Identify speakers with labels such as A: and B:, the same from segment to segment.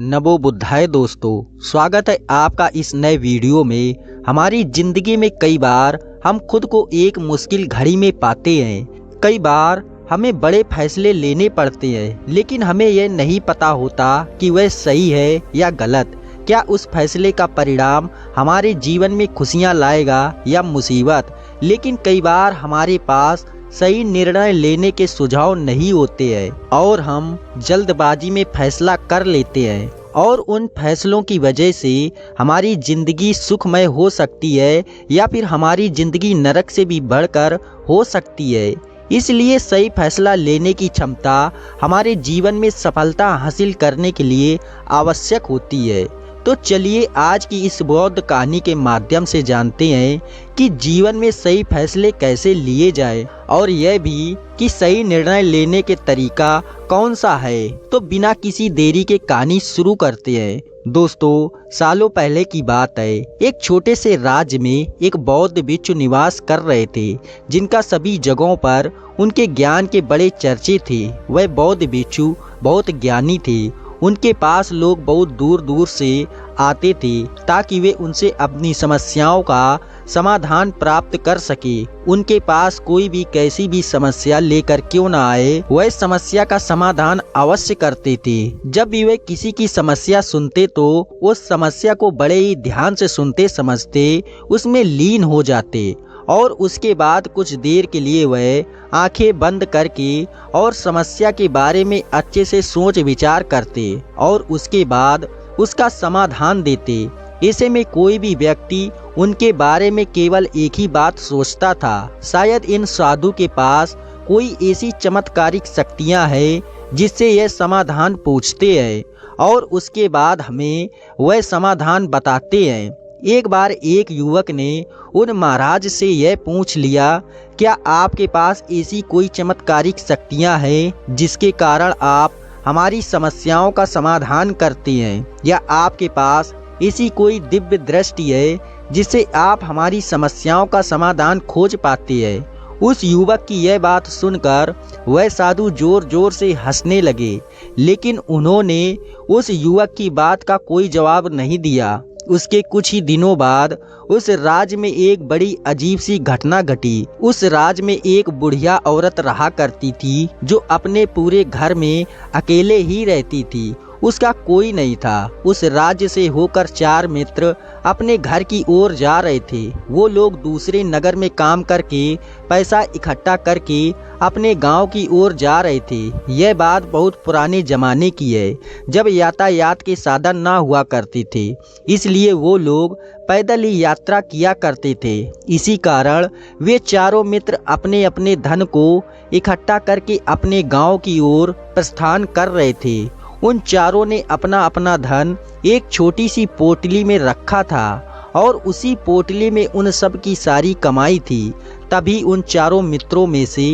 A: नमो बुद्धाय दोस्तों, स्वागत है आपका इस नए वीडियो में। हमारी जिंदगी में कई बार हम खुद को एक मुश्किल घड़ी में पाते हैं। कई बार हमें बड़े फैसले लेने पड़ते हैं, लेकिन हमें यह नहीं पता होता कि वह सही है या गलत। क्या उस फैसले का परिणाम हमारे जीवन में खुशियां लाएगा या मुसीबत। लेकिन कई बार हमारे पास सही निर्णय लेने के सुझाव नहीं होते हैं और हम जल्दबाजी में फैसला कर लेते हैं, और उन फैसलों की वजह से हमारी ज़िंदगी सुखमय हो सकती है या फिर हमारी ज़िंदगी नरक से भी बढ़कर हो सकती है। इसलिए सही फैसला लेने की क्षमता हमारे जीवन में सफलता हासिल करने के लिए आवश्यक होती है। तो चलिए आज की इस बौद्ध कहानी के माध्यम से जानते हैं कि जीवन में सही फैसले कैसे लिए जाए, और यह भी कि सही निर्णय लेने के तरीका कौन सा है। तो बिना किसी देरी के कहानी शुरू करते हैं। दोस्तों, सालों पहले की बात है। एक छोटे से राज्य में एक बौद्ध भिक्षु निवास कर रहे थे, जिनका सभी जगहों पर उनके ज्ञान के बड़े चर्चे थे। वह बौद्ध भिक्षु बहुत ज्ञानी थे। उनके पास लोग बहुत दूर दूर से आते थे ताकि वे उनसे अपनी समस्याओं का समाधान प्राप्त कर सके। उनके पास कोई भी कैसी भी समस्या लेकर क्यों ना आए, वह समस्या का समाधान अवश्य करते थे। जब भी वे किसी की समस्या सुनते तो उस समस्या को बड़े ही ध्यान से सुनते समझते उसमें लीन हो जाते, और उसके बाद कुछ देर के लिए वह आंखें बंद करके और समस्या के बारे में अच्छे से सोच विचार करते और उसके बाद उसका समाधान देते। ऐसे में कोई भी व्यक्ति उनके बारे में केवल एक ही बात सोचता था, शायद इन साधु के पास कोई ऐसी चमत्कारिक शक्तियां हैं जिससे यह समाधान पूछते हैं और उसके बाद हमें वह समाधान बताते हैं। एक बार एक युवक ने उन महाराज से यह पूछ लिया, क्या आपके पास ऐसी कोई चमत्कारिक शक्तियां हैं जिसके कारण आप हमारी समस्याओं का समाधान करते हैं, या आपके पास ऐसी कोई दिव्य दृष्टि है जिससे आप हमारी समस्याओं का समाधान खोज पाते हैं। उस युवक की यह बात सुनकर वह साधु जोर जोर से हंसने लगे, लेकिन उन्होंने उस युवक की बात का कोई जवाब नहीं दिया। उसके कुछ ही दिनों बाद उस राज्य में एक बड़ी अजीब सी घटना घटी। उस राज्य में एक बुढ़िया औरत रहा करती थी, जो अपने पूरे घर में अकेले ही रहती थी। उसका कोई नहीं था। उस राज्य से होकर 4 मित्र अपने घर की ओर जा रहे थे। वो लोग दूसरे नगर में काम करके पैसा इकट्ठा करके अपने गांव की ओर जा रहे थे। यह बात बहुत पुराने जमाने की है, जब यातायात के साधन ना हुआ करते थे, इसलिए वो लोग पैदल ही यात्रा किया करते थे। इसी कारण वे चारों मित्र अपने अपने धन को इकट्ठा करके अपने गांव की ओर प्रस्थान कर रहे थे। उन चारों ने अपना अपना धन एक छोटी सी पोटली में रखा था, और उसी पोटली में उन सब की सारी कमाई थी। तभी उन चारों मित्रों में से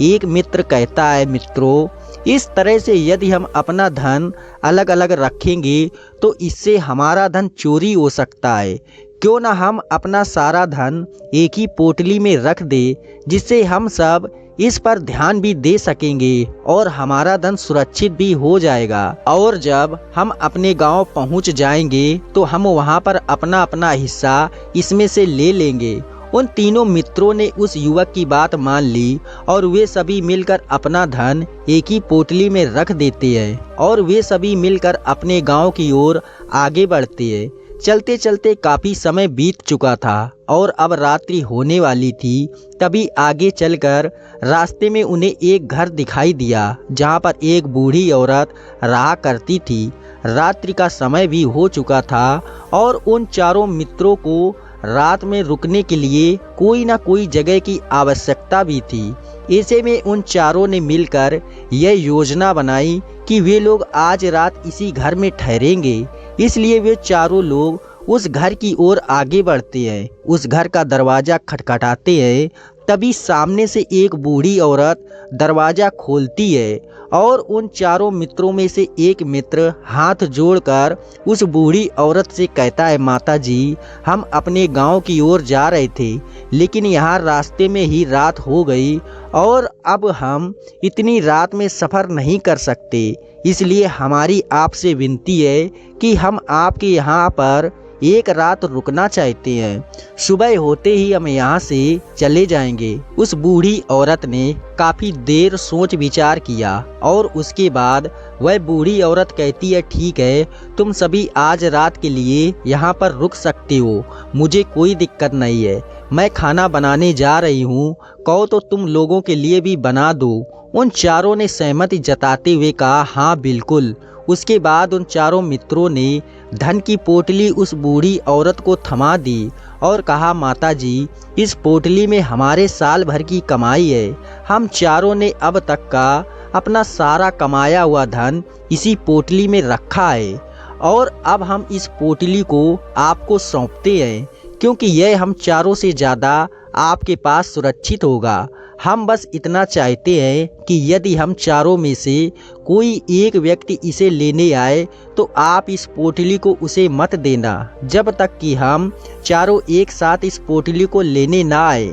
A: एक मित्र कहता है, मित्रों, इस तरह से यदि हम अपना धन अलग अलग रखेंगे तो इससे हमारा धन चोरी हो सकता है। क्यों ना हम अपना सारा धन एक ही पोटली में रख दे, जिससे हम सब इस पर ध्यान भी दे सकेंगे और हमारा धन सुरक्षित भी हो जाएगा। और जब हम अपने गांव पहुंच जाएंगे तो हम वहां पर अपना अपना हिस्सा इसमें से ले लेंगे। उन तीनों मित्रों ने उस युवक की बात मान ली, और वे सभी मिलकर अपना धन एक ही पोटली में रख देते हैं, और वे सभी मिलकर अपने गांव की ओर आगे बढ़ते हैं। चलते चलते काफी समय बीत चुका था और अब रात्रि होने वाली थी। तभी आगे चलकर रास्ते में उन्हें एक घर दिखाई दिया, जहां पर एक बूढ़ी औरत रहा करती थी। रात्रि का समय भी हो चुका था और उन चारों मित्रों को रात में रुकने के लिए कोई ना कोई जगह की आवश्यकता भी थी। ऐसे में उन चारों ने मिलकर यह योजना बनाई कि वे लोग आज रात इसी घर में ठहरेंगे। इसलिए वे चारों लोग उस घर की ओर आगे बढ़ते हैं। उस घर का दरवाजा खटखटाते हैं। तभी सामने से एक बूढ़ी औरत दरवाजा खोलती है और उन चारों मित्रों में से एक मित्र हाथ जोड़कर उस बूढ़ी औरत से कहता है, माता जी, हम अपने गांव की ओर जा रहे थे, लेकिन यहाँ रास्ते में ही रात हो गई और अब हम इतनी रात में सफ़र नहीं कर सकते। इसलिए हमारी आपसे विनती है कि हम आपके यहाँ पर एक रात रुकना चाहते हैं। सुबह होते ही हम यहाँ से चले जाएंगे। उस बूढ़ी औरत ने काफ़ी देर सोच विचार किया और उसके बाद वह बूढ़ी औरत कहती है, ठीक है, तुम सभी आज रात के लिए यहाँ पर रुक सकते हो, मुझे कोई दिक्कत नहीं है। मैं खाना बनाने जा रही हूँ, कहो तो तुम लोगों के लिए भी बना दो। उन चारों ने सहमति जताते हुए कहा, हाँ बिल्कुल। उसके बाद उन चारों मित्रों ने धन की पोटली उस बूढ़ी औरत को थमा दी और कहा, माता जी, इस पोटली में हमारे साल भर की कमाई है। हम चारों ने अब तक का अपना सारा कमाया हुआ धन इसी पोटली में रखा है और अब हम इस पोटली को आपको सौंपते हैं, क्योंकि यह हम चारों से ज़्यादा आपके पास सुरक्षित होगा। हम बस इतना चाहते हैं कि यदि हम चारों में से कोई एक व्यक्ति इसे लेने आए तो आप इस पोटली को उसे मत देना जब तक कि हम चारों एक साथ इस पोटली को लेने ना आए।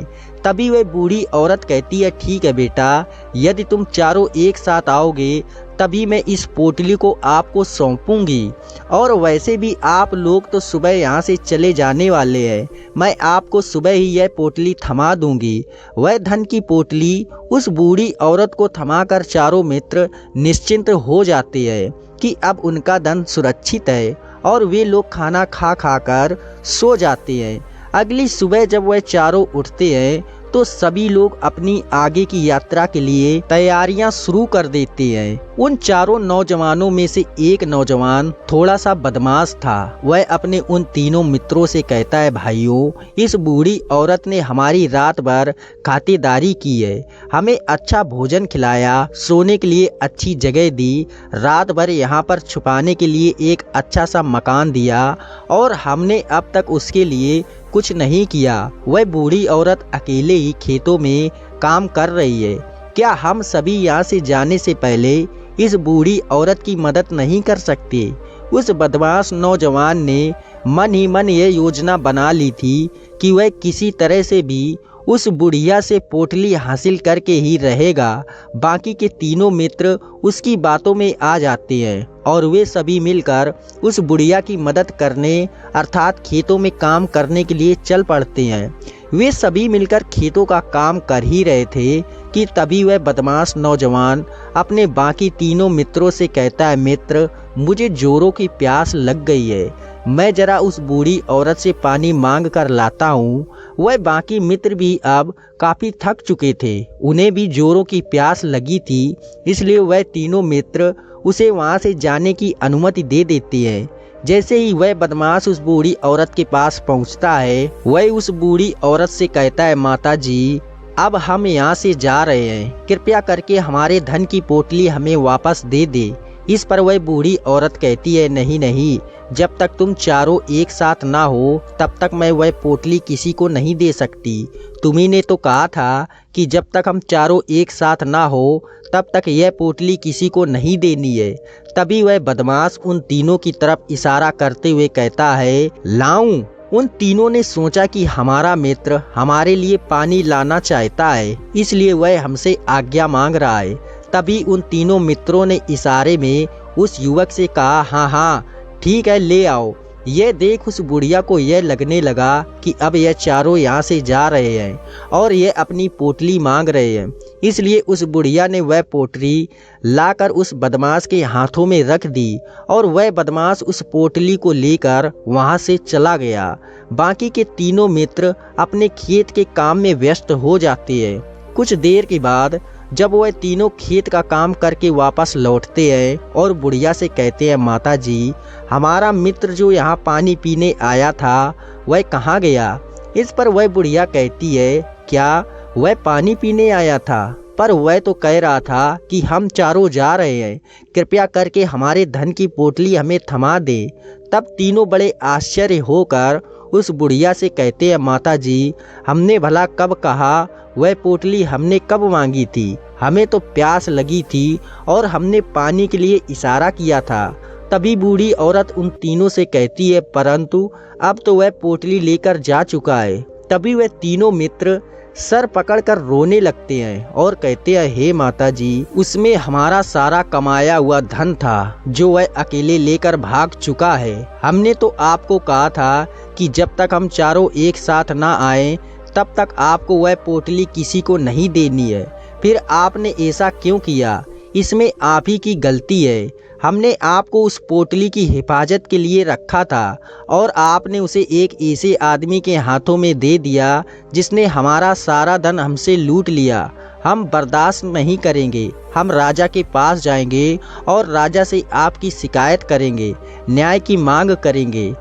A: तभी वह बूढ़ी औरत कहती है, ठीक है बेटा, यदि तुम चारों एक साथ आओगे तभी मैं इस पोटली को आपको सौंपूंगी। और वैसे भी आप लोग तो सुबह यहाँ से चले जाने वाले हैं, मैं आपको सुबह ही यह पोटली थमा दूंगी। वह धन की पोटली उस बूढ़ी औरत को थमाकर चारों मित्र निश्चिंत हो जाते हैं कि अब उनका धन सुरक्षित है और वे लोग खाना खा कर सो जाते हैं। अगली सुबह जब वह चारों उठते हैं तो सभी लोग अपनी आगे की यात्रा के लिए तैयारियां शुरू कर देते हैं। उन चारों नौजवानों में से एक नौजवान थोड़ा सा बदमाश था। वह अपने उन तीनों मित्रों से कहता है, भाइयों, इस बूढ़ी औरत ने हमारी रात भर खातिरदारी की है, हमें अच्छा भोजन खिलाया, सोने के लिए अच्छी जगह दी, रात भर यहाँ पर छुपाने के लिए एक अच्छा सा मकान दिया और हमने अब तक उसके लिए कुछ नहीं किया। वह बूढ़ी औरत अकेले ही खेतों में काम कर रही है। क्या हम सभी यहाँ से जाने से पहले इस बूढ़ी औरत की मदद नहीं कर सकते? उस बदमाश नौजवान ने मन ही मन यह योजना बना ली थी कि वह किसी तरह से भी उस बुढ़िया से पोटली हासिल करके ही रहेगा। बाकी के तीनों मित्र उसकी बातों में आ जाते हैं और वे सभी मिलकर उस बुढ़िया की मदद करने अर्थात खेतों में काम करने के लिए चल पड़ते हैं। वे सभी मिलकर खेतों का काम कर ही रहे थे कि तभी वह बदमाश नौजवान अपने बाकी तीनों मित्रों से कहता है, मित्र, मुझे जोरों की प्यास लग गई है, मैं जरा उस बूढ़ी औरत से पानी मांग कर लाता हूँ। वह बाकी मित्र भी अब काफ़ी थक चुके थे, उन्हें भी जोरों की प्यास लगी थी, इसलिए वह तीनों मित्र उसे वहाँ से जाने की अनुमति दे देते हैं। जैसे ही वह बदमाश उस बूढ़ी औरत के पास पहुँचता है, वह उस बूढ़ी औरत से कहता है, माता जी, अब हम यहाँ से जा रहे हैं, कृपया करके हमारे धन की पोटली हमें वापस दे दे। इस पर वह बूढ़ी औरत कहती है, नहीं नहीं, जब तक तुम चारों एक साथ ना हो तब तक मैं वह पोटली किसी को नहीं दे सकती। तुम्ही ने तो कहा था कि जब तक हम चारों एक साथ ना हो तब तक यह पोटली किसी को नहीं देनी है। तभी वह बदमाश उन तीनों की तरफ इशारा करते हुए कहता है, लाऊं। उन तीनों ने सोचा कि हमारा मित्र हमारे लिए पानी लाना चाहता है, इसलिए वह हमसे आज्ञा मांग रहा है। तभी उन तीनों मित्रों ने इशारे में उस युवक से कहा, हाँ हाँ ठीक है, ले आओ। यह देख उस बुढ़िया को यह लगने लगा कि अब यह चारों यहाँ से जा रहे हैं और यह अपनी पोटली मांग रहे हैं, इसलिए उस बुढ़िया ने वह पोटली लाकर उस बदमाश के हाथों में रख दी और वह बदमाश उस पोटली को लेकर वहाँ से चला गया। बाकी के तीनों मित्र अपने खेत के काम में व्यस्त हो जाते हैं। कुछ देर के बाद जब वह तीनों खेत का काम करके वापस लौटते हैं और बुढ़िया से कहते हैं, माता जी, हमारा मित्र जो यहाँ पानी पीने आया था वह कहाँ गया? इस पर वह बुढ़िया कहती है, क्या वह पानी पीने आया था? पर वह तो कह रहा था कि हम चारों जा रहे हैं, कृपया करके हमारे धन की पोटली हमें थमा दे। तब तीनों बड़े आश्चर्य होकर उस बुढ़िया से कहते हैं, माता जी हमने भला कब कहा, वह पोटली हमने कब मांगी थी? हमें तो प्यास लगी थी और हमने पानी के लिए इशारा किया था। तभी बूढ़ी औरत उन तीनों से कहती है, परंतु अब तो वह पोटली लेकर जा चुका है। तभी वह तीनों मित्र सर पकड़कर रोने लगते हैं और कहते हैं, हे माता जी, उसमें हमारा सारा कमाया हुआ धन था जो वह अकेले लेकर भाग चुका है। हमने तो आपको कहा था कि जब तक हम चारों एक साथ ना आए तब तक आपको वह पोटली किसी को नहीं देनी है। फिर आपने ऐसा क्यों किया? इसमें आप ही की गलती है। हमने आपको उस पोटली की हिफाजत के लिए रखा था और आपने उसे एक ऐसे आदमी के हाथों में दे दिया जिसने हमारा सारा धन हमसे लूट लिया। हम बर्दाश्त नहीं करेंगे। हम राजा के पास जाएंगे और राजा से आपकी शिकायत करेंगे, न्याय की मांग करेंगे।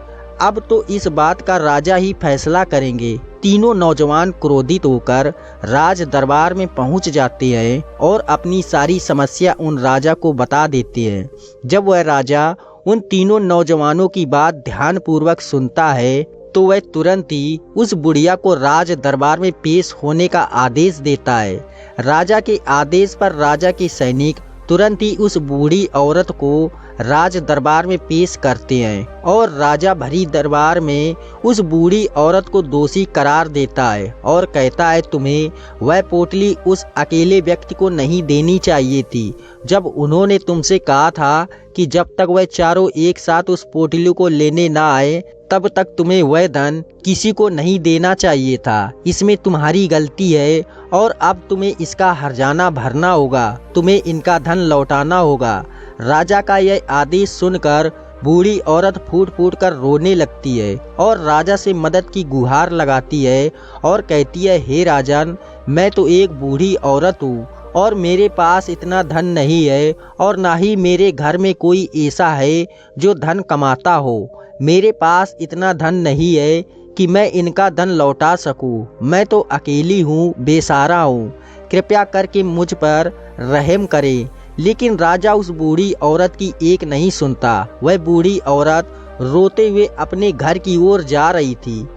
A: अब तो इस बात का राजा ही फैसला करेंगे। तीनों नौजवान क्रोधित होकर राज दरबार में पहुंच जाते हैं और अपनी सारी समस्या उन राजा को बता देते हैं। जब वह राजा उन तीनों नौजवानों की बात ध्यानपूर्वक सुनता है तो वह तुरंत ही उस बुढ़िया को राज दरबार में पेश होने का आदेश देता है। राजा के आदेश पर राजा के सैनिक तुरंत ही उस बूढ़ी औरत को राज दरबार में पेश करते हैं और राजा भरी दरबार में उस बूढ़ी औरत को दोषी करार देता है और कहता है, तुम्हें वह पोटली उस अकेले व्यक्ति को नहीं देनी चाहिए थी। जब उन्होंने तुमसे कहा था कि जब तक वह चारों एक साथ उस पोटली को लेने ना आए तब तक तुम्हें वह धन किसी को नहीं देना चाहिए था। इसमें तुम्हारी गलती है और अब तुम्हें इसका हर्जाना भरना होगा। तुम्हें इनका धन लौटाना होगा। राजा का यह आदेश सुनकर बूढ़ी औरत फूट फूट कर रोने लगती है और राजा से मदद की गुहार लगाती है और कहती है, हे राजन, मैं तो एक बूढ़ी औरत हूँ और मेरे पास इतना धन नहीं है और ना ही मेरे घर में कोई ऐसा है जो धन कमाता हो। मेरे पास इतना धन नहीं है कि मैं इनका धन लौटा सकूं। मैं तो अकेली हूँ, बेसहारा हूँ। कृपया करके मुझ पर रहम करें। लेकिन राजा उस बूढ़ी औरत की एक नहीं सुनता। वह बूढ़ी औरत रोते हुए अपने घर की ओर जा रही थी।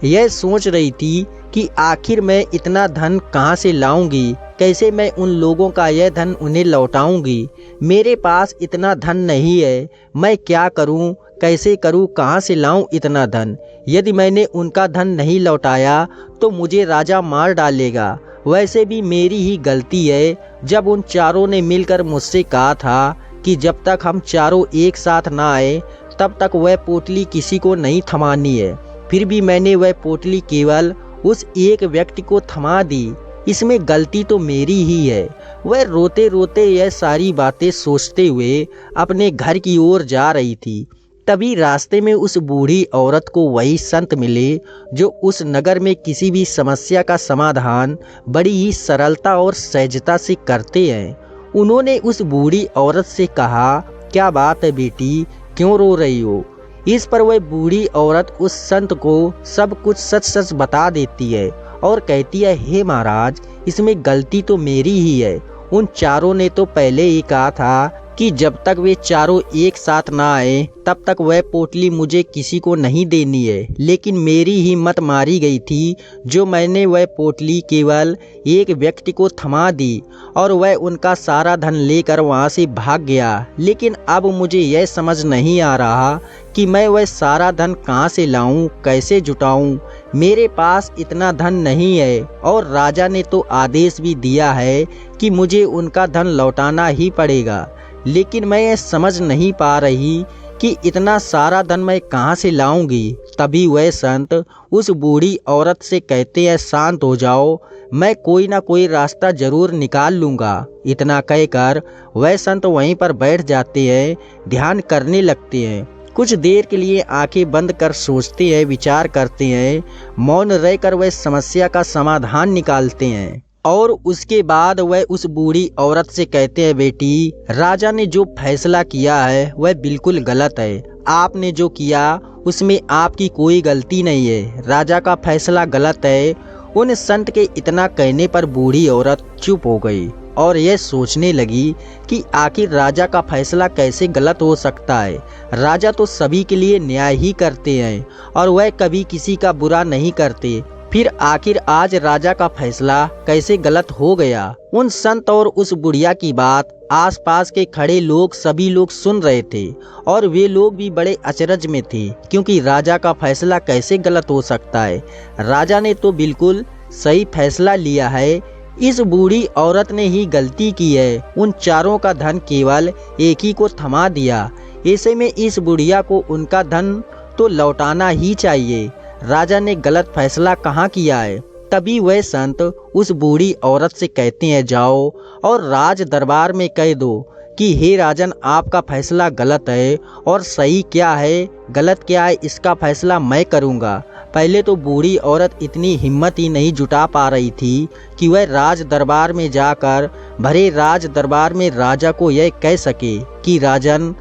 A: यह सोच रही थी कि आखिर मैं इतना धन कहाँ से लाऊंगी, कैसे मैं उन लोगों का यह धन उन्हें लौटाऊंगी। मेरे पास इतना धन नहीं है, मैं क्या करूं, कैसे करूं, कहाँ से लाऊं इतना धन। यदि मैंने उनका धन नहीं लौटाया तो मुझे राजा मार डालेगा। वैसे भी मेरी ही गलती है जब उन चारों ने मिलकर मुझसे कहा था कि जब तक हम चारों एक साथ ना आए तब तक वह पोटली किसी को नहीं थमानी है। फिर भी मैंने वह पोटली केवल उस एक व्यक्ति को थमा दी। इसमें गलती तो मेरी ही है। वह रोते रोते यह सारी बातें सोचते हुए अपने घर की ओर जा रही थी। तभी रास्ते में उस बूढ़ी औरत को वही संत मिले जो उस नगर में किसी भी समस्या का समाधान बड़ी ही सरलता और सहजता से करते हैं। उन्होंने उस बूढ़ी औरत से कहा, क्या बात है बेटी, क्यों रो रही हो? इस पर वह बूढ़ी औरत उस संत को सब कुछ सच सच बता देती है और कहती है, हे महाराज, इसमें गलती तो मेरी ही है। उन चारों ने तो पहले ही कहा था कि जब तक वे चारों एक साथ ना आए तब तक वह पोटली मुझे किसी को नहीं देनी है। लेकिन मेरी ही मत मारी गई थी जो मैंने वह पोटली केवल एक व्यक्ति को थमा दी और वह उनका सारा धन लेकर वहां से भाग गया। लेकिन अब मुझे यह समझ नहीं आ रहा कि मैं वह सारा धन कहाँ से लाऊं, कैसे जुटाऊं। मेरे पास इतना धन नहीं है और राजा ने तो आदेश भी दिया है कि मुझे उनका धन लौटाना ही पड़ेगा। लेकिन मैं ये समझ नहीं पा रही कि इतना सारा धन मैं कहाँ से लाऊंगी। तभी वह संत उस बूढ़ी औरत से कहते हैं, शांत हो जाओ, मैं कोई ना कोई रास्ता जरूर निकाल लूँगा। इतना कहकर वह संत वहीं पर बैठ जाते हैं, ध्यान करने लगते हैं। कुछ देर के लिए आंखें बंद कर सोचते हैं, विचार करते हैं। मौन रहकर वह समस्या का समाधान निकालते हैं और उसके बाद वह उस बूढ़ी औरत से कहते हैं, बेटी, राजा ने जो फैसला किया है वह बिल्कुल गलत है। आपने जो किया उसमें आपकी कोई गलती नहीं है। राजा का फैसला गलत है। उन संत के इतना कहने पर बूढ़ी औरत चुप हो गई। और यह सोचने लगी कि आखिर राजा का फैसला कैसे गलत हो सकता है। राजा तो सभी के लिए न्याय ही करते हैं और वह कभी किसी का बुरा नहीं करते। फिर आखिर आज राजा का फैसला कैसे गलत हो गया। उन संत और उस बुढ़िया की बात आसपास के खड़े लोग सभी लोग सुन रहे थे और वे लोग भी बड़े अचरज में थे, क्योंकि राजा का फैसला कैसे गलत हो सकता है। राजा ने तो बिल्कुल सही फैसला लिया है। इस बूढ़ी औरत ने ही गलती की है। उन चारों का धन केवल एक ही को थमा दिया। ऐसे में इस बुढ़िया को उनका धन तो लौटाना ही चाहिए। राजा ने गलत फैसला कहाँ किया है। तभी वह संत उस बूढ़ी औरत से कहते हैं, जाओ और राज दरबार में कह दो कि हे राजन, आपका फैसला गलत है और सही क्या है गलत क्या है इसका फैसला मैं करूँगा। पहले तो बूढ़ी औरत इतनी हिम्मत ही नहीं जुटा पा रही थी कि वह राज दरबार में जाकर भरे राज दरबार में राजा को यह कह सके कि राजन,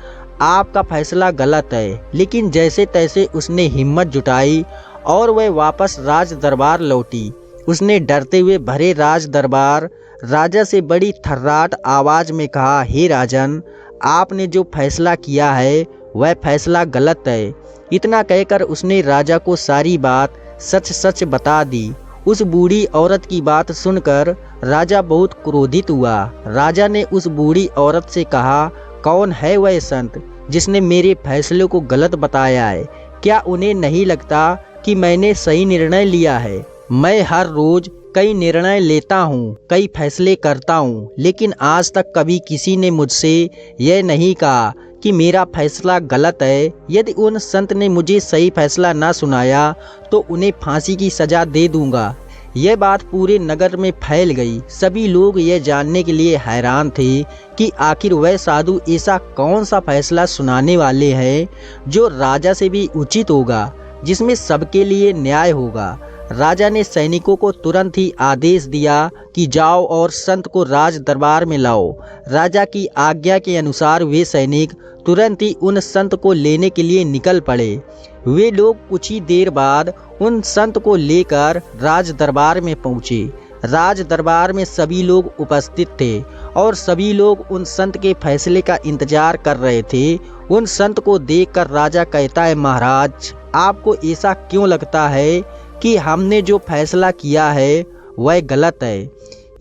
A: आपका फैसला गलत है। लेकिन जैसे तैसे उसने हिम्मत जुटाई और वह वापस राज दरबार लौटी। उसने डरते हुए भरे राज दरबार राजा से बड़ी थर्राट आवाज में कहा, हे राजन, आपने जो फैसला किया है वह फैसला गलत है। इतना कहकर उसने राजा को सारी बात सच सच बता दी। उस बूढ़ी औरत की बात सुनकर राजा बहुत क्रोधित हुआ। राजा ने उस बूढ़ी औरत से कहा, कौन है वह संत जिसने मेरे फैसले को गलत बताया है? क्या उन्हें नहीं लगता कि मैंने सही निर्णय लिया है? मैं हर रोज कई निर्णय लेता हूँ, कई फैसले करता हूँ, लेकिन आज तक कभी किसी ने मुझसे यह नहीं कहा कि मेरा फैसला गलत है। यदि उन संत ने मुझे सही फैसला ना सुनाया तो उन्हें फांसी की सजा दे दूंगा। यह बात पूरे नगर में फैल गई। सभी लोग यह जानने के लिए हैरान थे कि आखिर वह साधु ऐसा कौन सा फैसला सुनाने वाले हैं जो राजा से भी उचित होगा, जिसमें सबके लिए न्याय होगा। राजा ने सैनिकों को तुरंत ही आदेश दिया कि जाओ और संत को राज दरबार में लाओ। राजा की आज्ञा के अनुसार वे सैनिक तुरंत ही उन संत को लेने के लिए निकल पड़े। वे लोग कुछ ही देर बाद उन संत को लेकर राज दरबार में पहुँचे। राज दरबार में सभी लोग उपस्थित थे और सभी लोग उन संत के फैसले का इंतजार कर रहे थे। उन संत को देखकर राजा कहता है, महाराज, आपको ऐसा क्यों लगता है कि हमने जो फैसला किया है वह गलत है?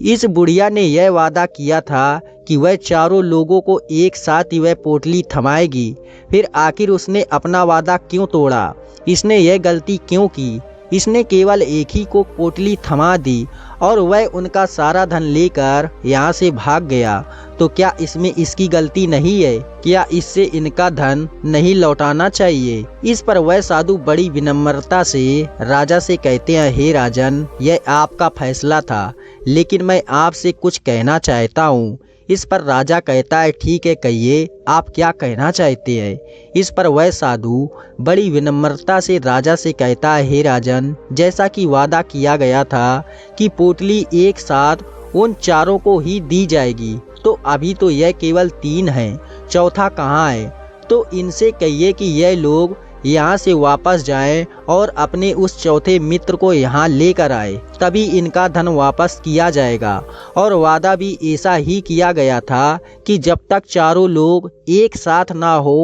A: इस बुढ़िया ने यह वादा किया था कि वह चारों लोगों को एक साथ ही वह पोटली थमाएगी। फिर आखिर उसने अपना वादा क्यों तोड़ा? इसने यह गलती क्यों की? इसने केवल एक ही को पोटली थमा दी और वह उनका सारा धन लेकर यहाँ से भाग गया। तो क्या इसमें इसकी गलती नहीं है? क्या इससे इनका धन नहीं लौटाना चाहिए? इस पर वह साधु बड़ी विनम्रता से राजा से कहते हैं, हे राजन, यह आपका फैसला था, लेकिन मैं आपसे कुछ कहना चाहता हूँ। इस पर राजा कहता है, ठीक है, कहिए, आप क्या कहना चाहते हैं? इस पर वह साधु बड़ी विनम्रता से राजा से कहता है, हे राजन, जैसा कि वादा किया गया था कि पोटली एक साथ उन चारों को ही दी जाएगी, तो अभी तो यह केवल 3 हैं, चौथा कहाँ है? तो इनसे कहिए कि यह लोग यहाँ से वापस जाएं और अपने उस चौथे मित्र को यहाँ लेकर आए, तभी इनका धन वापस किया जाएगा। और वादा भी ऐसा ही किया गया था कि जब तक चारों लोग एक साथ ना हो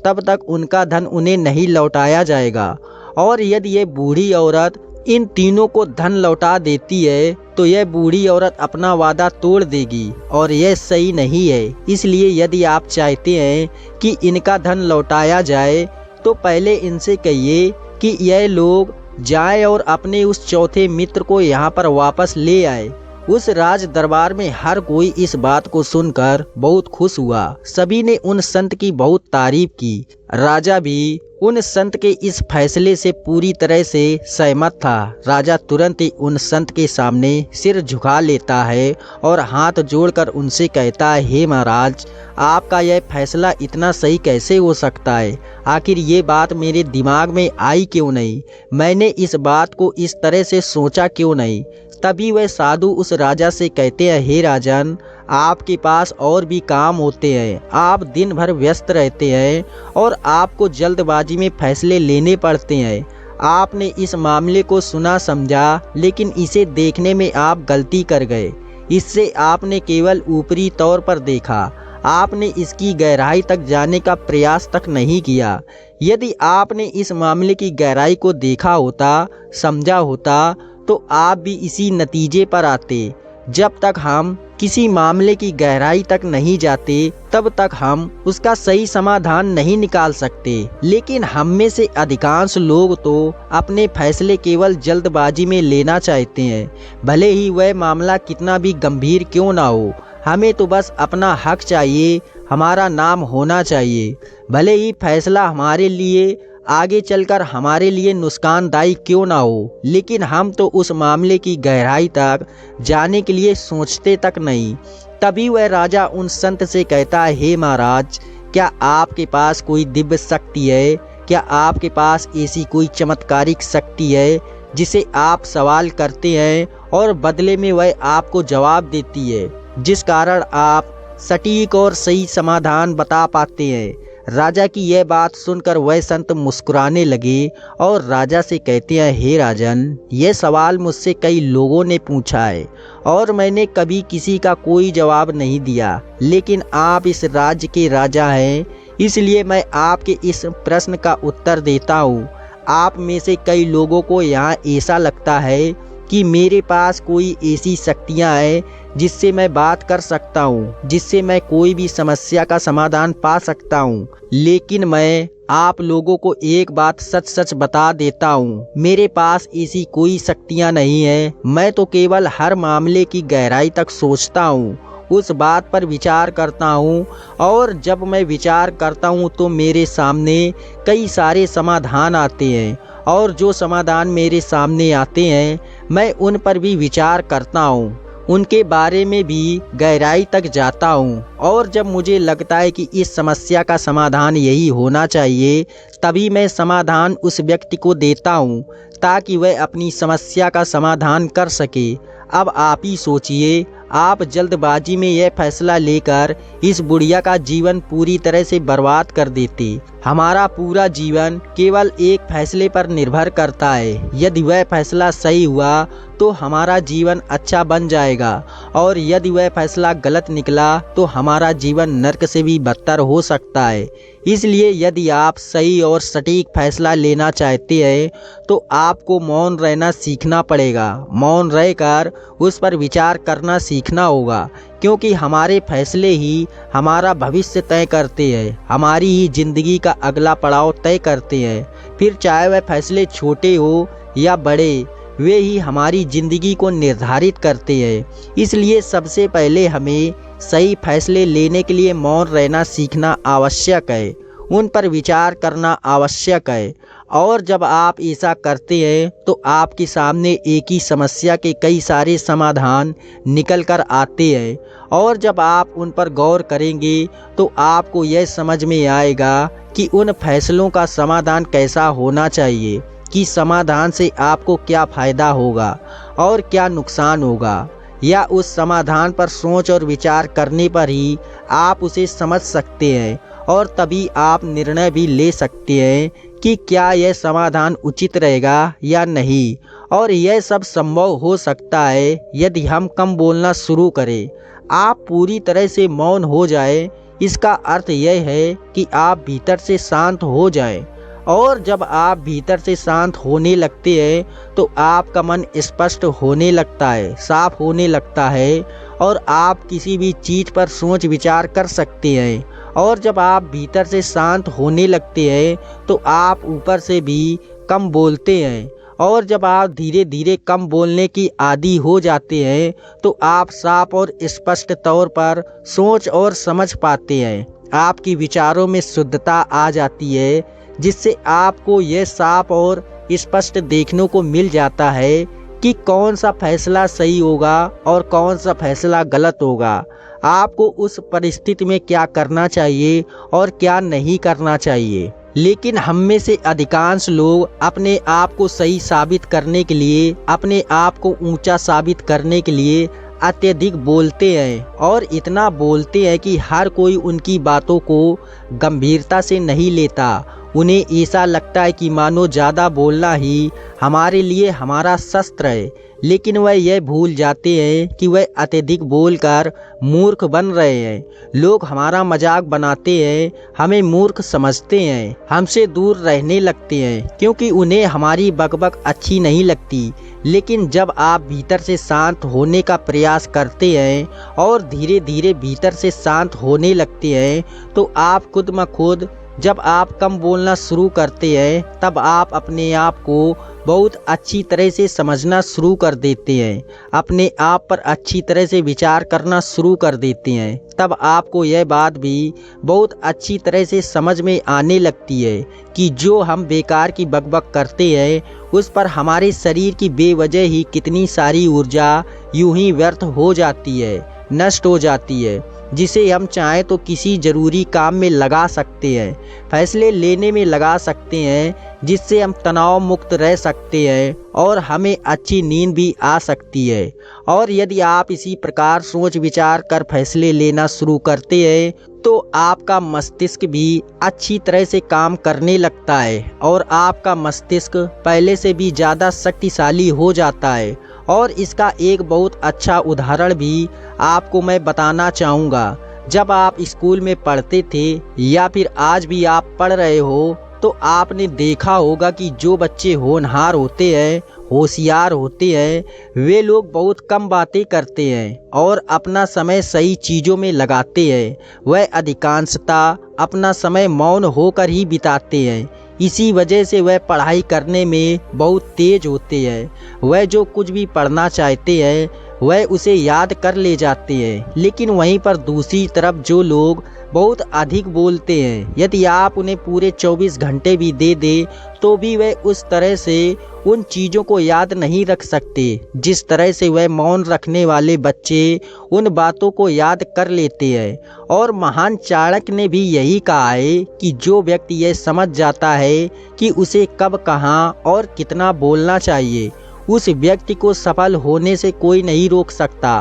A: तब तक उनका धन उन्हें नहीं लौटाया जाएगा। और यदि ये बूढ़ी औरत इन तीनों को धन लौटा देती है तो यह बूढ़ी औरत अपना वादा तोड़ देगी और यह सही नहीं है। इसलिए यदि आप चाहते हैं कि इनका धन लौटाया जाए तो पहले इनसे कहिए कि यह लोग जाएं और अपने उस चौथे मित्र को यहाँ पर वापस ले आए। उस राज दरबार में हर कोई इस बात को सुनकर बहुत खुश हुआ। सभी ने उन संत की बहुत तारीफ की। राजा भी उन संत के इस फैसले से पूरी तरह से सहमत था। राजा तुरंत ही उन संत के सामने सिर झुका लेता है और हाथ जोड़कर उनसे कहता है, हे महाराज, आपका यह फैसला इतना सही कैसे हो सकता है? आखिर ये बात मेरे दिमाग में आई क्यों नहीं? मैंने इस बात को इस तरह से सोचा क्यों नहीं? तभी वह साधु उस राजा से कहते हैं, हे राजन, आपके पास और भी काम होते हैं, आप दिन भर व्यस्त रहते हैं और आपको जल्दबाजी में फैसले लेने पड़ते हैं। आपने इस मामले को सुना समझा, लेकिन इसे देखने में आप गलती कर गए। इससे आपने केवल ऊपरी तौर पर देखा, आपने इसकी गहराई तक जाने का प्रयास तक नहीं किया। यदि आपने इस मामले की गहराई को देखा होता, समझा होता, तो आप भी इसी नतीजे पर आते। जब तक हम किसी मामले की गहराई तक नहीं जाते, तब तक हम उसका सही समाधान नहीं निकाल सकते। लेकिन हम में से अधिकांश लोग तो अपने फैसले केवल जल्दबाजी में लेना चाहते हैं, भले ही वह मामला कितना भी गंभीर क्यों ना हो। हमें तो बस अपना हक चाहिए, हमारा नाम होना चाहिए, भले ही फैसला हमारे लिए आगे चलकर हमारे लिए नुकसानदायी क्यों ना हो। लेकिन हम तो उस मामले की गहराई तक जाने के लिए सोचते तक नहीं। तभी वह राजा उन संत से कहता है, हे महाराज, क्या आपके पास कोई दिव्य शक्ति है? क्या आपके पास ऐसी कोई चमत्कारिक शक्ति है जिसे आप सवाल करते हैं और बदले में वह आपको जवाब देती है, जिस कारण आप सटीक और सही समाधान बता पाते हैं? राजा की यह बात सुनकर वह संत मुस्कुराने लगे और राजा से कहते हैं, हे राजन, यह सवाल मुझसे कई लोगों ने पूछा है और मैंने कभी किसी का कोई जवाब नहीं दिया। लेकिन आप इस राज्य के राजा हैं, इसलिए मैं आपके इस प्रश्न का उत्तर देता हूँ। आप में से कई लोगों को यहाँ ऐसा लगता है कि मेरे पास कोई ऐसी शक्तियाँ हैं जिससे मैं बात कर सकता हूँ, जिससे मैं कोई भी समस्या का समाधान पा सकता हूँ। लेकिन मैं आप लोगों को एक बात सच सच बता देता हूँ, मेरे पास ऐसी कोई शक्तियाँ नहीं है। मैं तो केवल हर मामले की गहराई तक सोचता हूँ, उस बात पर विचार करता हूँ, और जब मैं विचार करता हूँ तो मेरे सामने कई सारे समाधान आते हैं, और जो समाधान मेरे सामने आते हैं मैं उन पर भी विचार करता हूँ, उनके बारे में भी गहराई तक जाता हूँ। और जब मुझे लगता है कि इस समस्या का समाधान यही होना चाहिए, तभी मैं समाधान उस व्यक्ति को देता हूँ ताकि वह अपनी समस्या का समाधान कर सके। अब आप ही सोचिए, आप जल्दबाजी में यह फैसला लेकर इस बुढ़िया का जीवन पूरी तरह से बर्बाद कर देते। हमारा पूरा जीवन केवल एक फैसले पर निर्भर करता है। यदि वह फैसला सही हुआ तो हमारा जीवन अच्छा बन जाएगा, और यदि वह फैसला गलत निकला तो हमारा जीवन नर्क से भी बदतर हो सकता है। इसलिए यदि आप सही और सटीक फैसला लेना चाहते हैं तो आपको मौन रहना सीखना पड़ेगा। मौन रहकर उस पर विचार करना सीखना होगा, क्योंकि हमारे फैसले ही हमारा भविष्य तय करते हैं, हमारी ही जिंदगी का अगला पड़ाव तय करते हैं। फिर चाहे वह फैसले छोटे हो या बड़े, वे ही हमारी जिंदगी को निर्धारित करते हैं। इसलिए सबसे पहले हमें सही फैसले लेने के लिए मौन रहना सीखना आवश्यक है, उन पर विचार करना आवश्यक है। और जब आप ऐसा करते हैं तो आपके सामने एक ही समस्या के कई सारे समाधान निकल कर आते हैं, और जब आप उन पर गौर करेंगे तो आपको यह समझ में आएगा कि उन फैसलों का समाधान कैसा होना चाहिए, कि समाधान से आपको क्या फ़ायदा होगा और क्या नुकसान होगा। या उस समाधान पर सोच और विचार करने पर ही आप उसे समझ सकते हैं, और तभी आप निर्णय भी ले सकते हैं कि क्या यह समाधान उचित रहेगा या नहीं। और यह सब संभव हो सकता है यदि हम कम बोलना शुरू करें। आप पूरी तरह से मौन हो जाए, इसका अर्थ यह है कि आप भीतर से शांत हो जाएं। और जब आप भीतर से शांत होने लगते हैं तो आपका मन स्पष्ट होने लगता है, साफ होने लगता है, और आप किसी भी चीज़ पर सोच विचार कर सकते हैं। और जब आप भीतर से शांत होने लगते हैं तो आप ऊपर से भी कम बोलते हैं, और जब आप धीरे धीरे कम बोलने की आदी हो जाते हैं तो आप साफ और स्पष्ट तौर पर सोच और समझ पाते हैं। आपकी विचारों में शुद्धता आ जाती है, जिससे आपको यह साफ और स्पष्ट देखने को मिल जाता है कि कौन सा फैसला सही होगा और कौन सा फैसला गलत होगा। आपको उस परिस्थिति में क्या करना चाहिए और क्या नहीं करना चाहिए। लेकिन हम में से अधिकांश लोग अपने आप को सही साबित करने के लिए, अपने आप को ऊंचा साबित करने के लिए अत्यधिक बोलते हैं, और इतना बोलते हैं कि हर कोई उनकी बातों को गंभीरता से नहीं लेता। उन्हें ऐसा लगता है कि मानो ज़्यादा बोलना ही हमारे लिए हमारा शस्त्र है। लेकिन वह यह भूल जाते हैं कि वह अत्यधिक बोलकर मूर्ख बन रहे हैं। लोग हमारा मजाक बनाते हैं, हमें मूर्ख समझते हैं, हमसे दूर रहने लगते हैं क्योंकि उन्हें हमारी बकबक अच्छी नहीं लगती। लेकिन जब आप भीतर से शांत होने का प्रयास करते हैं और धीरे धीरे भीतर से शांत होने लगते हैं तो आप खुद ब खुद जब आप कम बोलना शुरू करते हैं तब आप अपने आप को बहुत अच्छी तरह से समझना शुरू कर देते हैं, अपने आप पर अच्छी तरह से विचार करना शुरू कर देते हैं। तब आपको यह बात भी बहुत अच्छी तरह से समझ में आने लगती है कि जो हम बेकार की बकबक करते हैं उस पर हमारे शरीर की बेवजह ही कितनी सारी ऊर्जा यूं ही व्यर्थ हो जाती है, नष्ट हो जाती है, जिसे हम चाहें तो किसी ज़रूरी काम में लगा सकते हैं, फैसले लेने में लगा सकते हैं, जिससे हम तनाव मुक्त रह सकते हैं और हमें अच्छी नींद भी आ सकती है। और यदि आप इसी प्रकार सोच विचार कर फैसले लेना शुरू करते हैं तो आपका मस्तिष्क भी अच्छी तरह से काम करने लगता है और आपका मस्तिष्क पहले से भी ज़्यादा शक्तिशाली हो जाता है। और इसका एक बहुत अच्छा उदाहरण भी आपको मैं बताना चाहूँगा। जब आप स्कूल में पढ़ते थे या फिर आज भी आप पढ़ रहे हो तो आपने देखा होगा कि जो बच्चे होनहार होते हैं, होशियार होते हैं, वे लोग बहुत कम बातें करते हैं और अपना समय सही चीज़ों में लगाते हैं। वह अधिकांशतः अपना समय मौन होकर ही बिताते हैं। इसी वजह से वह पढ़ाई करने में बहुत तेज होते हैं। वह जो कुछ भी पढ़ना चाहते हैं वह उसे याद कर ले जाते हैं। लेकिन वहीं पर दूसरी तरफ जो लोग बहुत अधिक बोलते हैं, यदि आप उन्हें पूरे 24 घंटे भी दे दें तो भी वह उस तरह से उन चीज़ों को याद नहीं रख सकते जिस तरह से वह मौन रखने वाले बच्चे उन बातों को याद कर लेते हैं। और महान चाणक्य ने भी यही कहा है कि जो व्यक्ति यह समझ जाता है कि उसे कब, कहाँ और कितना बोलना चाहिए, उस व्यक्ति को सफल होने से कोई नहीं रोक सकता।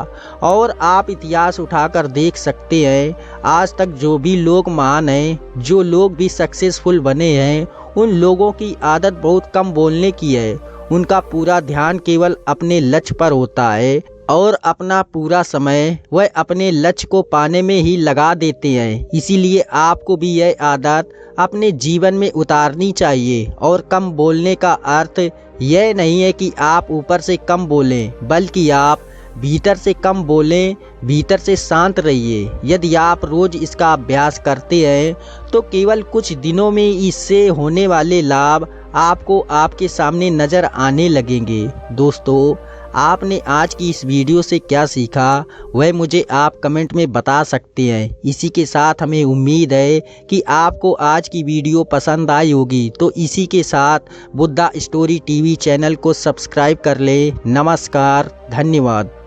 A: और आप इतिहास उठाकर देख सकते हैं, आज तक जो भी लोग महान हैं, जो लोग भी सक्सेसफुल बने हैं, उन लोगों की आदत बहुत कम बोलने की है। उनका पूरा ध्यान केवल अपने लक्ष्य पर होता है और अपना पूरा समय वह अपने लक्ष्य को पाने में ही लगा देते हैं। इसीलिए आपको भी यह आदत अपने जीवन में उतारनी चाहिए। और कम बोलने का अर्थ यह नहीं है कि आप ऊपर से कम बोलें, बल्कि आप भीतर से कम बोलें, भीतर से शांत रहिए। यदि आप रोज़ इसका अभ्यास करते हैं तो केवल कुछ दिनों में इससे होने वाले लाभ आपको आपके सामने नज़र आने लगेंगे। दोस्तों, आपने आज की इस वीडियो से क्या सीखा वह मुझे आप कमेंट में बता सकते हैं। इसी के साथ हमें उम्मीद है कि आपको आज की वीडियो पसंद आई होगी। तो इसी के साथ बुद्धा स्टोरी टीवी चैनल को सब्सक्राइब कर ले। नमस्कार, धन्यवाद।